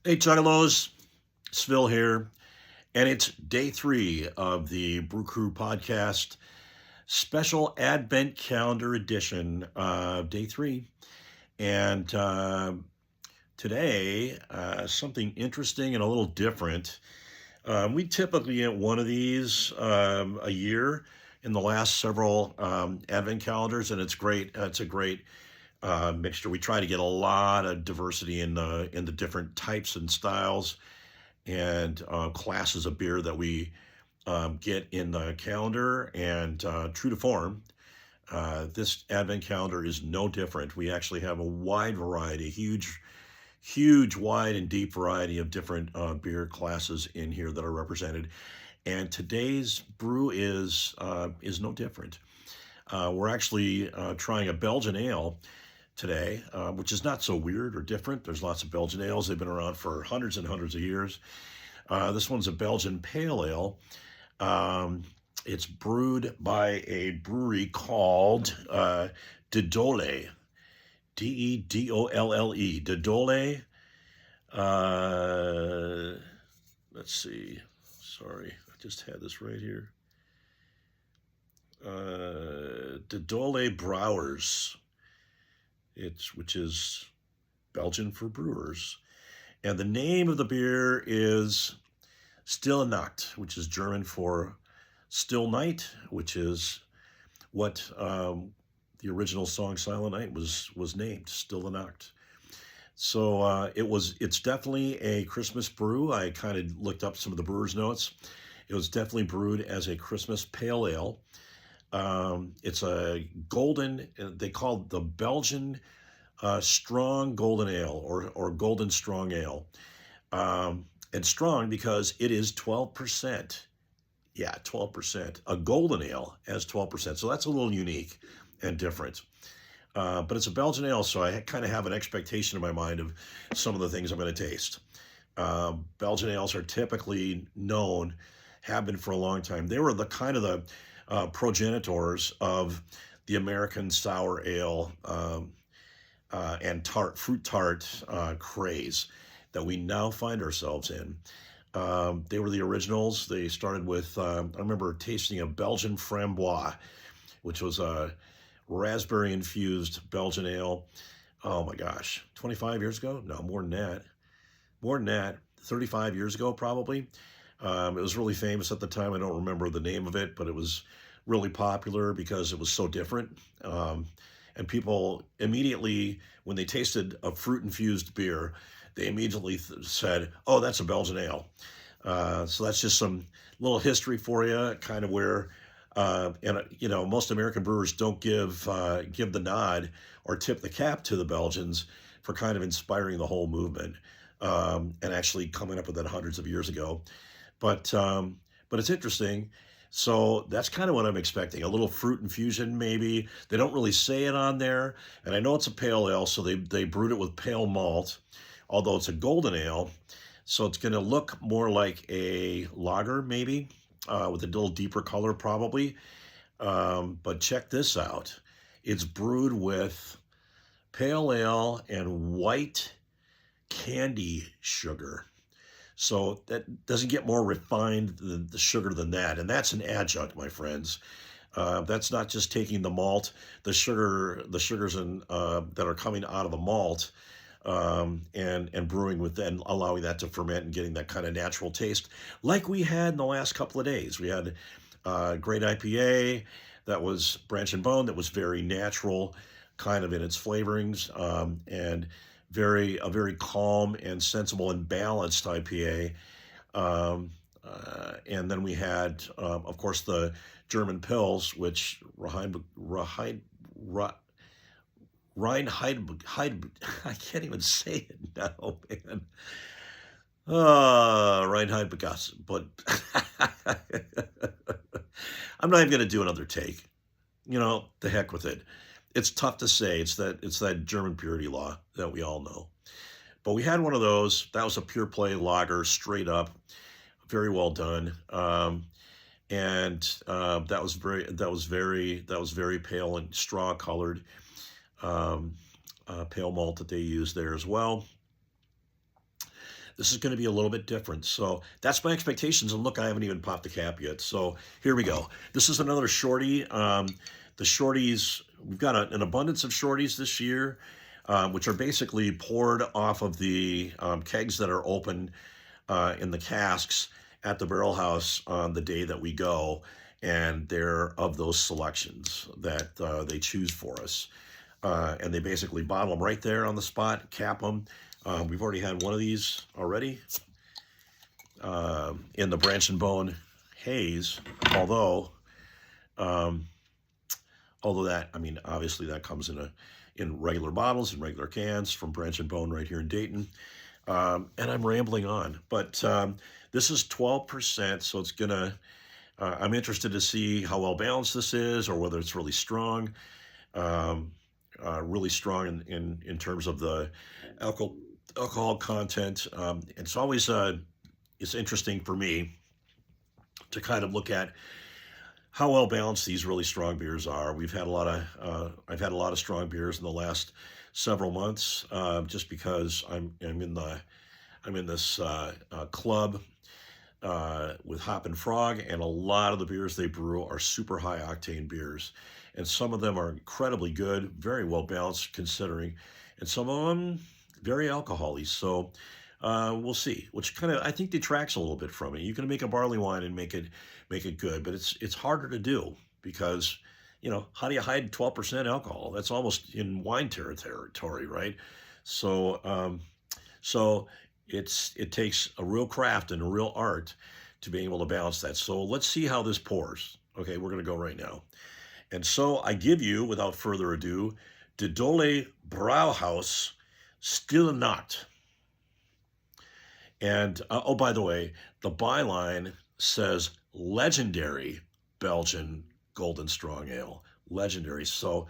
Hey, Juggalos, SFIL here, and it's day 3 of the Brew Crew podcast, special Advent calendar edition of day 3. And today, something interesting and a little different. We typically get one of these a year in the last several Advent calendars, and it's great. It's a great mixture. We try to get a lot of diversity in the different types and styles and classes of beer that we get in the calendar. And true to form, this Advent calendar is no different. We actually have a wide variety, huge, wide and deep variety of different beer classes in here that are represented. And today's brew is no different. We're actually trying a Belgian ale today, which is not so weird or different. There's lots of Belgian ales. They've been around for hundreds and hundreds of years. This one's a Belgian pale ale. It's brewed by a brewery called De Dolle, Dedolle. De Dolle. Let's see. Sorry, I just had this right here. De Dolle Brouwers. Which is Belgian for brewers. And the name of the beer is Stille Nacht, which is German for still night, which is what the original song Silent Night was named, Stille Nacht. So it's definitely a Christmas brew. I kind of looked up some of the brewer's notes. It was definitely brewed as a Christmas pale ale. It's a golden, they call it the Belgian strong golden ale or golden strong ale. And strong because it is 12%. Yeah, 12%. A golden ale has 12%. So that's a little unique and different. But it's a Belgian ale, so I kind of have an expectation in my mind of some of the things I'm going to taste. Belgian ales are typically known, have been for a long time. They were the kind of the progenitors of the American sour ale and fruit tart craze that we now find ourselves in. They were the originals. They started with, I remember tasting a Belgian framboise, which was a raspberry infused Belgian ale. Oh my gosh, 25 years ago? No, more than that. More than that, 35 years ago, probably. It was really famous at the time. I don't remember the name of it, but it was really popular because it was so different. And people immediately, when they tasted a fruit-infused beer, they immediately said, "Oh, that's a Belgian ale." So that's just some little history for you, kind of where, most American brewers don't give the nod or tip the cap to the Belgians for kind of inspiring the whole movement and actually coming up with that hundreds of years ago. But it's interesting. So that's kind of what I'm expecting. A little fruit infusion, maybe. They don't really say it on there. And I know it's a pale ale, so they brewed it with pale malt, although it's a golden ale. So it's going to look more like a lager, maybe, with a little deeper color, probably. But check this out. It's brewed with pale ale and white candy sugar. So that doesn't get more refined the sugar than that. And that's an adjunct, my friends. That's not just taking the malt, the sugars that are coming out of the malt, and brewing with then allowing that to ferment and getting that kind of natural taste like we had in the last couple of days. We had a great IPA that was Branch and Bone that was very natural kind of in its flavorings, and a very calm and sensible and balanced IPA. And then we had, of course, the German Pils, which I can't even say it now, man. Reinheitsgebot, but I'm not even going to do another take. The heck with it. It's tough to say. It's that German purity law that we all know. But we had one of those. That was a pure play lager, straight up, very well done. And that was very pale and straw colored, pale malt that they used there as well. This is going to be a little bit different. So that's my expectations. And look, I haven't even popped the cap yet. So here we go. This is another shorty. The shorties, we've got an abundance of shorties this year, which are basically poured off of the kegs that are open in the casks at the barrel house on the day that we go. And they're of those selections that they choose for us. And they basically bottle them right there on the spot, cap them. We've already had one of these already in the Branch and Bone Haze, although that, I mean, obviously that comes in regular bottles and regular cans from Branch and Bone right here in Dayton. And I'm rambling on, but this is 12%, so it's gonna, I'm interested to see how well balanced this is, or whether it's really strong. Really strong in terms of the alcohol content. It's always it's interesting for me to kind of look at how well balanced these really strong beers are. We've had a lot of I've had a lot of strong beers in the last several months, just because I'm in this club with Hop and Frog, and a lot of the beers they brew are super high octane beers. And some of them are incredibly good, very well balanced considering, and some of them very alcoholic. So we'll see, which kind of I think detracts a little bit from it. You can make a barley wine and make it good, but it's harder to do because, you know, how do you hide 12% alcohol? That's almost in wine territory, right? So it takes a real craft and a real art to be able to balance that. So let's see how this pours. Okay, we're gonna go right now. And so I give you, without further ado, the Dolle Brouwers Stille Nacht. And, oh, by the way, the byline says legendary Belgian Golden Strong Ale. Legendary. So,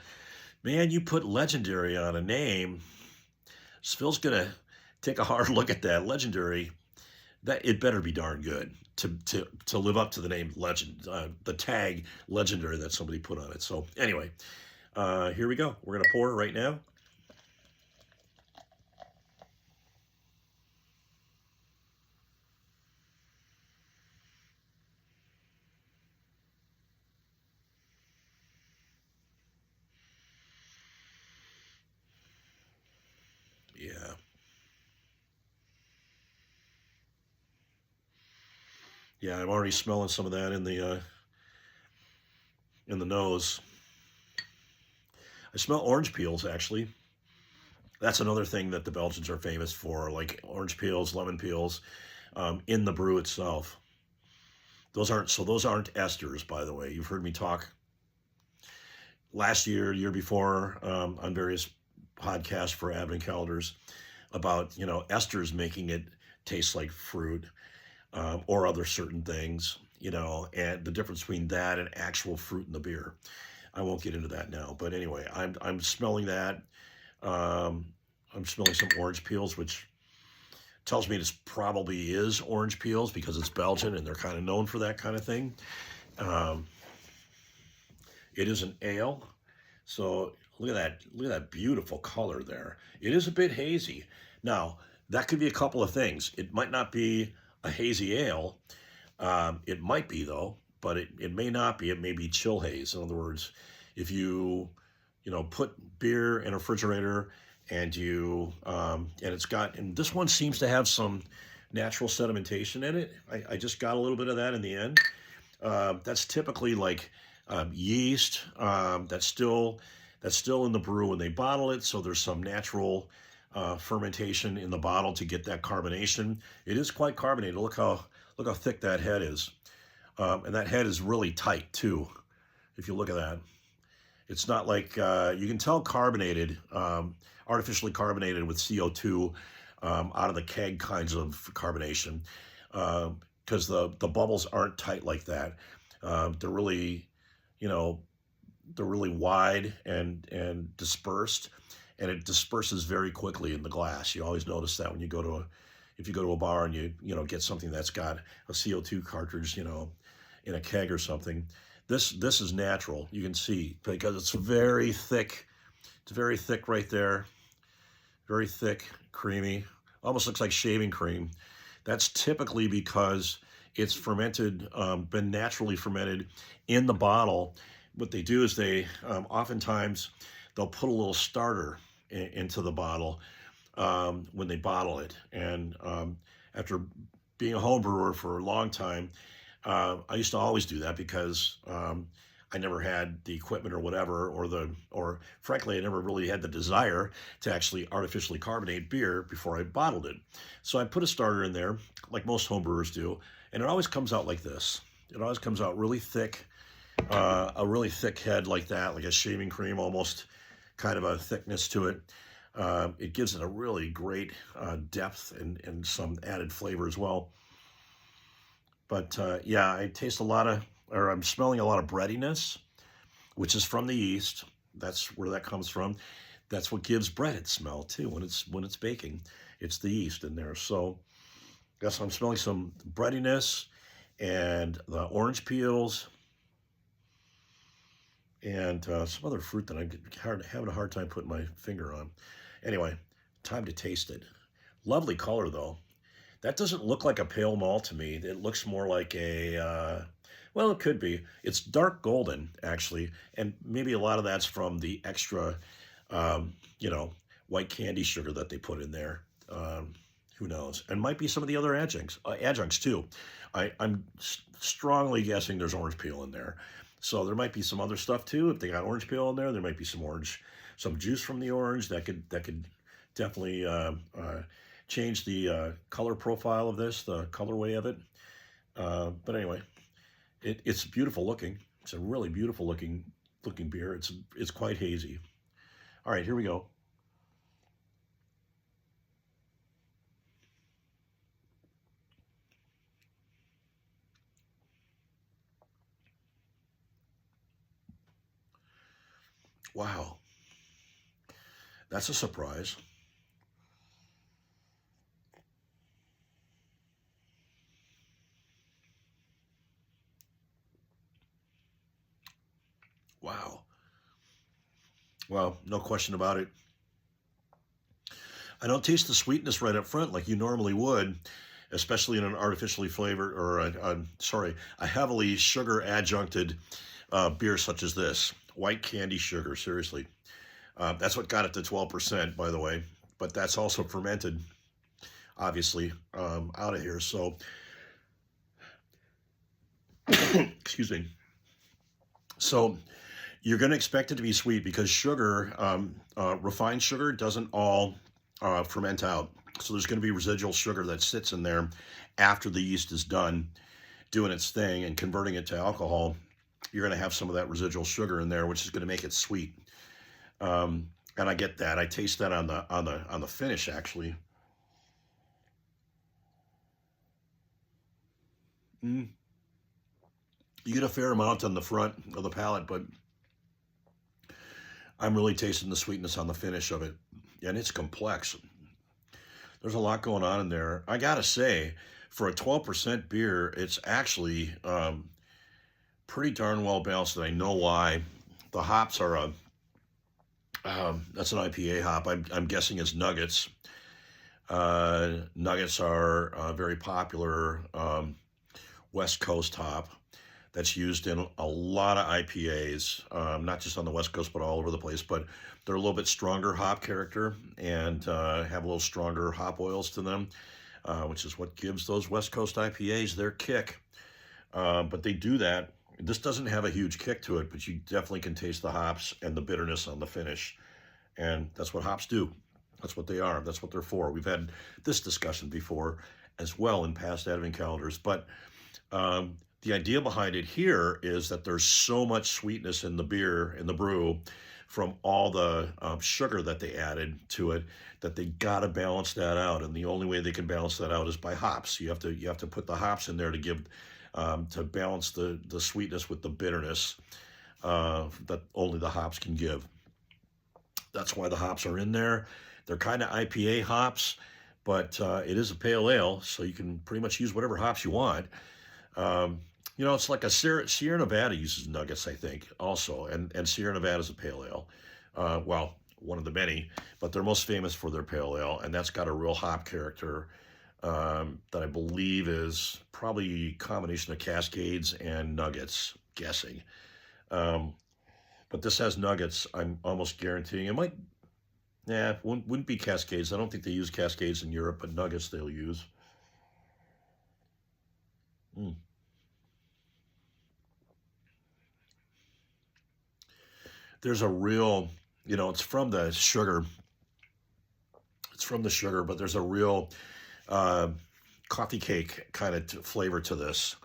man, you put legendary on a name, SFIL's going to take a hard look at that. Legendary, that it better be darn good to live up to the name legend, the tag legendary that somebody put on it. So anyway, here we go. We're going to pour it right now. Yeah. Yeah, I'm already smelling some of that in the nose. I smell orange peels, actually. That's another thing that the Belgians are famous for, like orange peels, lemon peels, in the brew itself. Those aren't esters, by the way. You've heard me talk last year, year before, on various podcasts for advent calendars about, you know, esters making it taste like fruit, or other certain things, you know, and the difference between that and actual fruit in the beer. I won't get into that now, but anyway, I'm smelling that. I'm smelling some orange peels, which tells me this probably is orange peels because it's Belgian and they're kind of known for that kind of thing. It is an ale, so look at that beautiful color there. It is a bit hazy. Now, that could be a couple of things. It might not be a hazy ale. It might be, though, but it may not be. It may be chill haze. In other words, if you put beer in a refrigerator and and this one seems to have some natural sedimentation in it. I just got a little bit of that in the end. That's typically like yeast that's still in the brew when they bottle it. So there's some natural fermentation in the bottle to get that carbonation. It is quite carbonated. Look how thick that head is, and that head is really tight too. If you look at that, it's not like you can tell carbonated, artificially carbonated with CO2 out of the keg kinds of carbonation, because the bubbles aren't tight like that. They're really, they're really wide and dispersed, and it disperses very quickly in the glass. You always notice that when you go to if you go to a bar and you get something that's got a CO2 cartridge, in a keg or something. This is natural. You can see because it's very thick. It's very thick right there. Very thick, creamy. almost looks like shaving cream. That's typically because it's fermented, been naturally fermented in the bottle. What they do is they oftentimes they'll put a little starter into the bottle when they bottle it. And after being a home brewer for a long time, I used to always do that because I never had the equipment or whatever, or frankly, I never really had the desire to actually artificially carbonate beer before I bottled it. So I put a starter in there, like most home brewers do, and it always comes out like this. It always comes out really thick, a really thick head like that, like a shaving cream, almost kind of a thickness to it. It gives it a really great depth and some added flavor as well. But yeah, I taste a lot of, or I'm smelling a lot of breadiness, which is from the yeast. That's where that comes from. That's what gives bread its smell too when it's baking. It's the yeast in there. So I guess I'm smelling some breadiness and the orange peels and some other fruit that I'm having a hard time putting my finger on. Anyway, time to taste it. Lovely color though. That doesn't look like a pale malt to me. It looks more like a, well, it could be. It's dark golden, actually, and maybe a lot of that's from the extra, you know, white candy sugar that they put in there. Who knows? And might be some of the other adjuncts too. I'm strongly guessing there's orange peel in there. So there might be some other stuff too. If they got orange peel in there, there might be some juice from the orange that could definitely change the color profile of this, the colorway of it. But anyway, it's beautiful looking. It's a really beautiful looking beer. It's quite hazy. All right, here we go. Wow, that's a surprise. Wow. Well, no question about it. I don't taste the sweetness right up front like you normally would, especially in an artificially flavored or a heavily sugar adjuncted beer such as this. White candy sugar, seriously. That's what got it to 12%, by the way. But that's also fermented, obviously, out of here. So, excuse me. So you're going to expect it to be sweet because sugar, refined sugar, doesn't all ferment out. So there's going to be residual sugar that sits in there after the yeast is done doing its thing and converting it to alcohol. You're going to have some of that residual sugar in there, which is going to make it sweet. And I get that. I taste that on the finish actually. Mm. You get a fair amount on the front of the palate, but I'm really tasting the sweetness on the finish of it, and it's complex. There's a lot going on in there. I gotta say, for a 12% beer, it's actually pretty darn well balanced, and I know why. The hops are that's an IPA hop. I'm guessing it's Nuggets. Nuggets are a very popular West Coast hop that's used in a lot of IPAs, not just on the West Coast, but all over the place. But they're a little bit stronger hop character and have a little stronger hop oils to them, which is what gives those West Coast IPAs their kick. But they do that. This doesn't have a huge kick to it, but you definitely can taste the hops and the bitterness on the finish. And that's what hops do. That's what they are. That's what they're for. We've had this discussion before as well in past Advent calendars. But the idea behind it here is that there's so much sweetness in the beer, in the brew, from all the sugar that they added to it, that they got to balance that out. And the only way they can balance that out is by hops. You have to put the hops in there to give to balance the sweetness with the bitterness that only the hops can give. That's why the hops are in there. They're kind of IPA hops, but it is a pale ale, so you can pretty much use whatever hops you want. You know, it's like a Sierra Nevada uses Nuggets, I think, also, and Sierra Nevada is a pale ale. Well, one of the many, but they're most famous for their pale ale, and that's got a real hop character that I believe is probably a combination of Cascades and Nuggets, guessing. Um, but this has Nuggets. I'm almost guaranteeing it might. Yeah, wouldn't be Cascades. I don't think they use Cascades in Europe, but Nuggets they'll use. Mm. There's a real, it's from the sugar. It's from the sugar, but there's a real uh, coffee cake kind of flavor to this,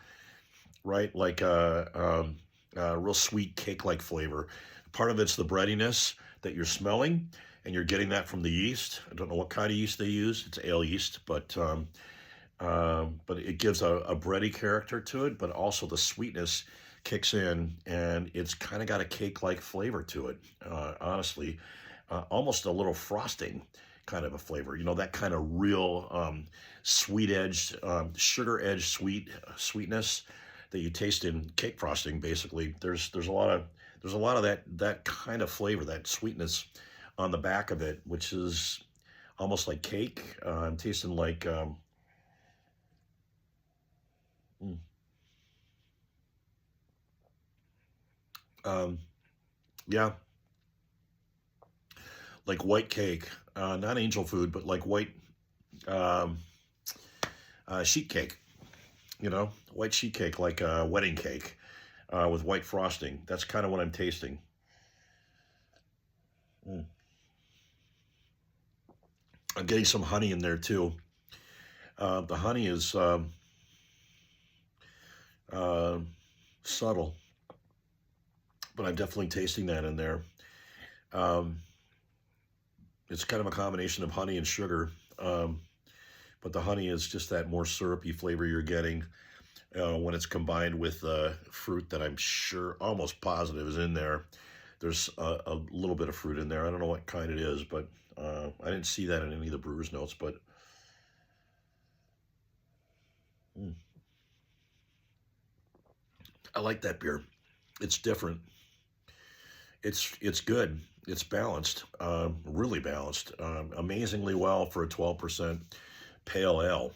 right? Like a real sweet cake-like flavor. Part of it's the breadiness that you're smelling, and you're getting that from the yeast. I don't know what kind of yeast they use. It's ale yeast, but it gives a bready character to it, but also the sweetness kicks in, and it's kind of got a cake-like flavor to it. Honestly, almost a little frosting kind of a flavor. That kind of real sweet-edged, sugar-edged sweetness that you taste in cake frosting. Basically, there's a lot of that kind of flavor, that sweetness on the back of it, which is almost like cake. I'm tasting like mm, um, yeah, like white cake, not angel food, but like white um, sheet cake. White sheet cake, like a wedding cake with white frosting. That's kind of what I'm tasting. Mm. I'm getting some honey in there too. The honey is uh, subtle, but I'm definitely tasting that in there. Um, it's kind of a combination of honey and sugar, but the honey is just that more syrupy flavor you're getting when it's combined with fruit that I'm sure, almost positive, is in there. There's a little bit of fruit in there. I don't know what kind it is, but I didn't see that in any of the brewer's notes. But mm, I like that beer. It's different. It's good. It's balanced, really balanced, amazingly well for a 12% pale ale.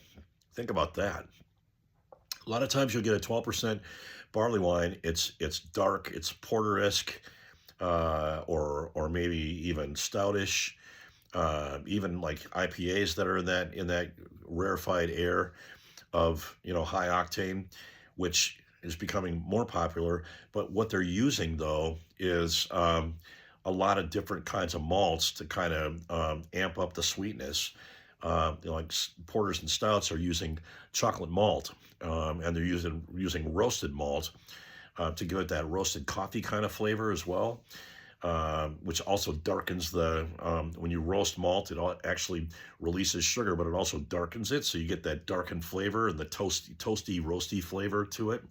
Think about that. A lot of times you'll get a 12% barley wine. It's dark. It's porter-esque, or maybe even stoutish. Even like IPAs that are in that rarefied air of high octane, which is becoming more popular. But what they're using though is a lot of different kinds of malts to kind of amp up the sweetness. Like porters and stouts are using chocolate malt, and they're using roasted malt to give it that roasted coffee kind of flavor as well, which also darkens when you roast malt, it actually releases sugar, but it also darkens it. So you get that darkened flavor and the toasty, roasty flavor to it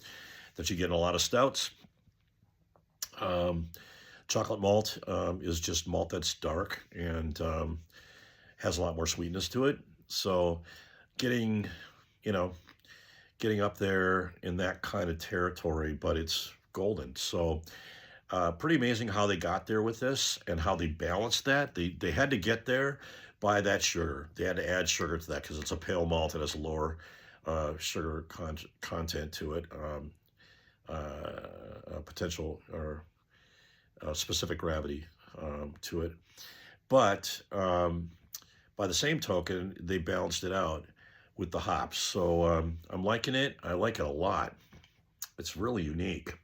that you get in a lot of stouts. Um, Chocolate malt is just malt that's dark and has a lot more sweetness to it. So getting, you know, getting up there in that kind of territory, but it's golden. So pretty amazing how they got there with this and how they balanced that. They had to get there by that sugar. They had to add sugar to that because it's a pale malt. It has lower sugar content to it, potential or specific gravity to it. But by the same token, they balanced it out with the hops. So I'm liking it. I like it a lot. It's really unique.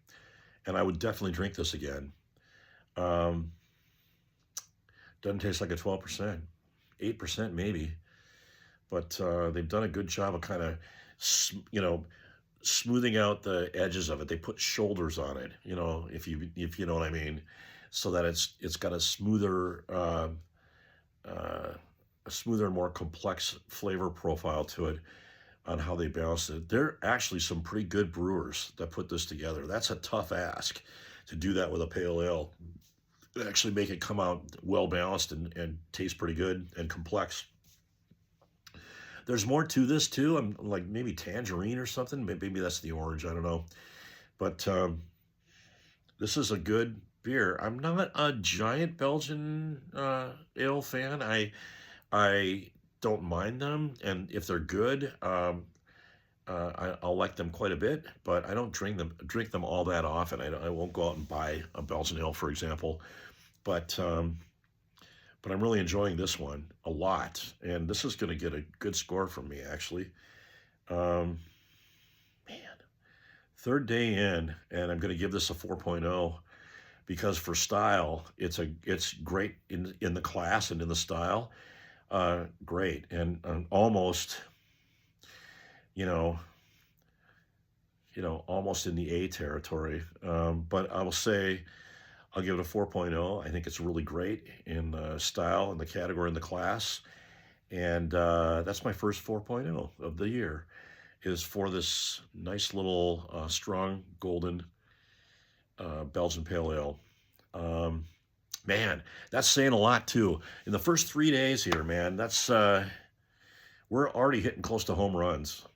And I would definitely drink this again. Um, doesn't taste like a 12%, 8% maybe. But they've done a good job of kind of, smoothing out the edges of it. They put shoulders on it, if you know what I mean, so that it's got a smoother and more complex flavor profile to it on how they balance it. There are actually some pretty good brewers that put this together. That's a tough ask to do that with a pale ale. Actually make it come out well balanced and taste pretty good and complex. There's more to this too. I'm like maybe tangerine or something. Maybe that's the orange. I don't know. But this is a good beer. I'm not a giant Belgian ale fan. I don't mind them, and if they're good, I'll like them quite a bit. But I don't drink them all that often. I won't go out and buy a Belgian ale, for example. But but I'm really enjoying this one a lot, and this is going to get a good score from me actually. Um, Man, third day in, and I'm going to give this a 4.0 because for style, it's great in the class and in the style. Great and almost, you know, almost in the A territory. But I will say I'll give it a 4.0. I think it's really great in style, in the category, in the class. And that's my first 4.0 of the year, is for this nice little strong golden Belgian Pale Ale. Um, Man, that's saying a lot too. In the first 3 days here, man, that's we're already hitting close to home runs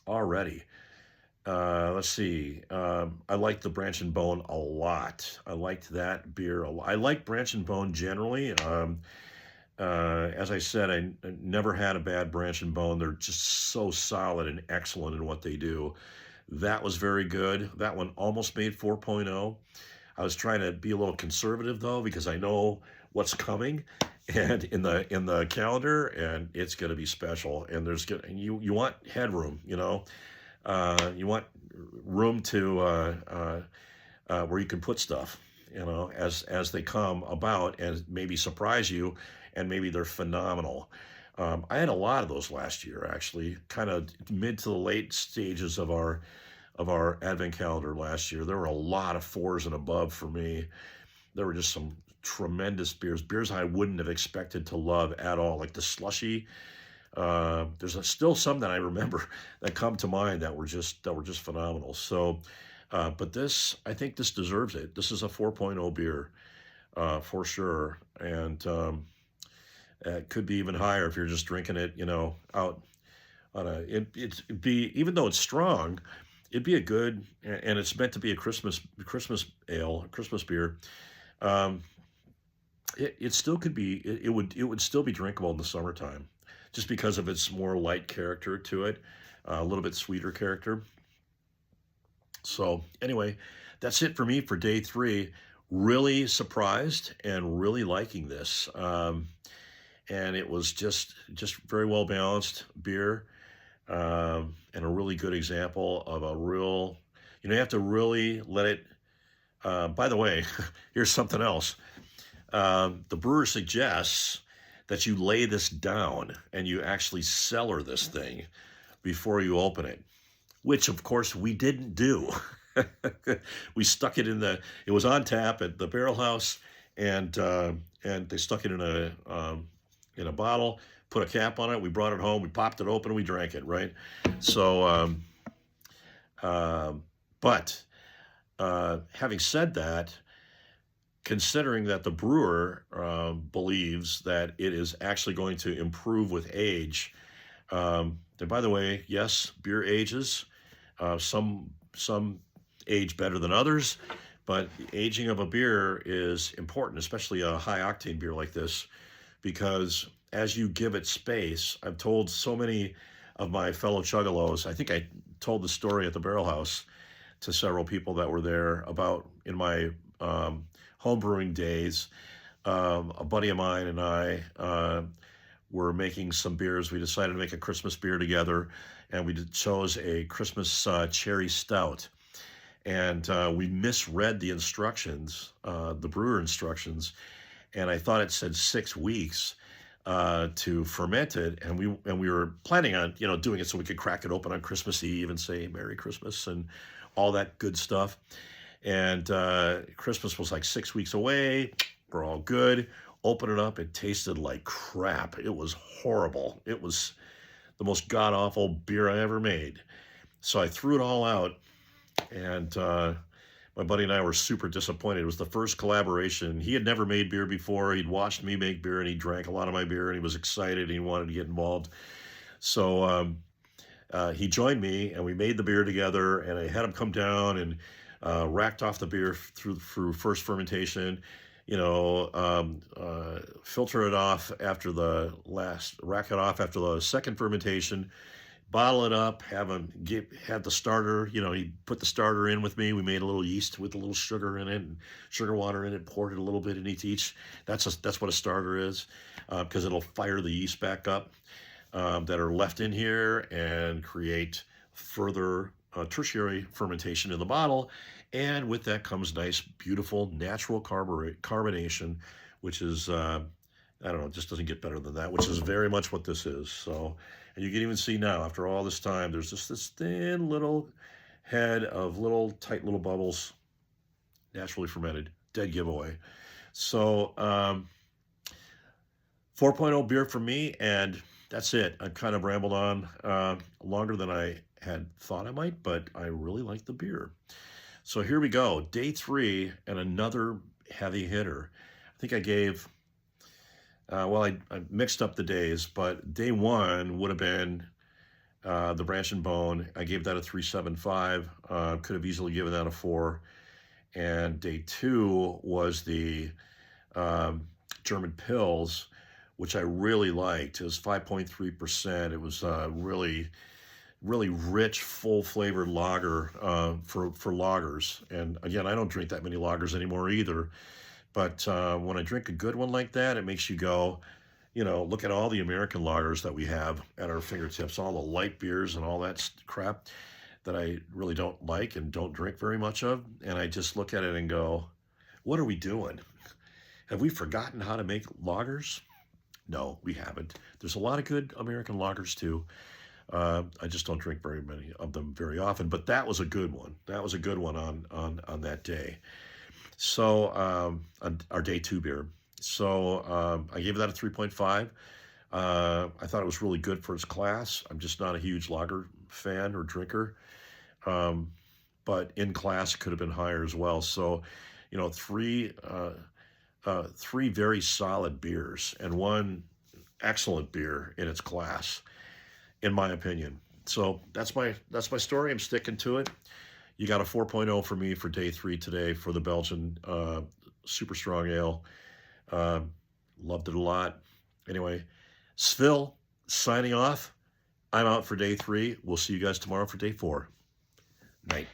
already. Let's see. I like the Branch and Bone a lot. I liked that beer a lot. I like Branch and Bone generally. As I said, I never had a bad Branch and Bone. They're just so solid and excellent in what they do. That was very good. That one almost made 4.0. I was trying to be a little conservative though, because I know what's coming and in the calendar, and it's going to be special. And you want headroom, you want room to where you can put stuff, as they come about and maybe surprise you, and maybe they're phenomenal. I had a lot of those last year, actually, kind of mid to the late stages of our advent calendar last year. There were a lot of fours and above for me. There were just some tremendous beers I wouldn't have expected to love at all, like the slushy. There's still some that I remember that come to mind that were just phenomenal. So, but I think this deserves it. This is a 4.0 beer, for sure, and it could be even higher if you're just drinking it, out on it'd be, even though it's strong, it'd be a good, and it's meant to be a Christmas ale, a Christmas beer. Um, it still could be, it would still be drinkable in the summertime, just because of its more light character to it, a little bit sweeter character. So anyway, that's it for me for day 3. Really surprised and really liking this. And it was just very well balanced beer, and a really good example of a real. You have to really let it. By the way, here's something else. The brewer suggests that you lay this down and you actually cellar this thing before you open it, which of course we didn't do. We stuck it it was on tap at the Barrel House, and they stuck it in a bottle, put a cap on it. We brought it home, we popped it open, we drank it, right? So, but having said that, considering that the brewer believes that it is actually going to improve with age, and by the way, yes, beer ages. Some age better than others, but the aging of a beer is important, especially a high octane beer like this, because as you give it space, I've told so many of my fellow chuggalos. I think I told the story at the Barrel House to several people that were there about in my home brewing days. A buddy of mine and I were making some beers. We decided to make a Christmas beer together, and we chose a Christmas cherry stout. And we misread the instructions, the brewer instructions, and I thought it said 6 weeks to ferment it, and we were planning on doing it so we could crack it open on Christmas Eve and say Merry Christmas and all that good stuff. And Christmas was like 6 weeks away. We're all good. Open it up. It tasted like crap. It was horrible. It was the most god awful beer I ever made. So I threw it all out, and my buddy and I were super disappointed. It was the first collaboration. He had never made beer before. He'd watched me make beer, and he drank a lot of my beer, and he was excited, and he wanted to get involved. So he joined me, and we made the beer together, and I had him come down, and racked off the beer through first fermentation, filter it off after rack it off after the second fermentation, bottle it up, had the starter, he put the starter in with me. We made a little yeast with a little sugar in it and sugar water in it, poured it a little bit in each. That's what a starter is, because it'll fire the yeast back up that are left in here and create further tertiary fermentation in the bottle. And with that comes nice, beautiful, natural carbonation, which is, I don't know, it just doesn't get better than that, which is very much what this is. So, and you can even see now, after all this time, there's just this thin little head of tight little bubbles, naturally fermented, dead giveaway. So, 4.0 beer for me, and that's it. I've kind of rambled on longer than I had thought I might, but I really like the beer. So here we go, day 3, and another heavy hitter. I think I gave, I mixed up the days, but day 1 would have been the Branch and Bone. I gave that a 3.75. Could have easily given that a 4. And day 2 was the German Pils, which I really liked. It was 5.3%. It was really rich, full flavored lager for lagers. And again, I don't drink that many lagers anymore either. But when I drink a good one like that, it makes you go, look at all the American lagers that we have at our fingertips, all the light beers and all that crap that I really don't like and don't drink very much of. And I just look at it and go, what are we doing? Have we forgotten how to make lagers? No, we haven't. There's a lot of good American lagers too. I just don't drink very many of them very often, but that was a good one. That was a good one on that day. So our day 2 beer. So I gave that a 3.5. I thought it was really good for its class. I'm just not a huge lager fan or drinker, but in class it could have been higher as well. So, three very solid beers and one excellent beer in its class, in my opinion. So that's my story. I'm sticking to it. You got a 4.0 for me for day 3 today for the Belgian super strong ale. Loved it a lot. Anyway, SFIL signing off. I'm out for day 3. We'll see you guys tomorrow for day 4. Night.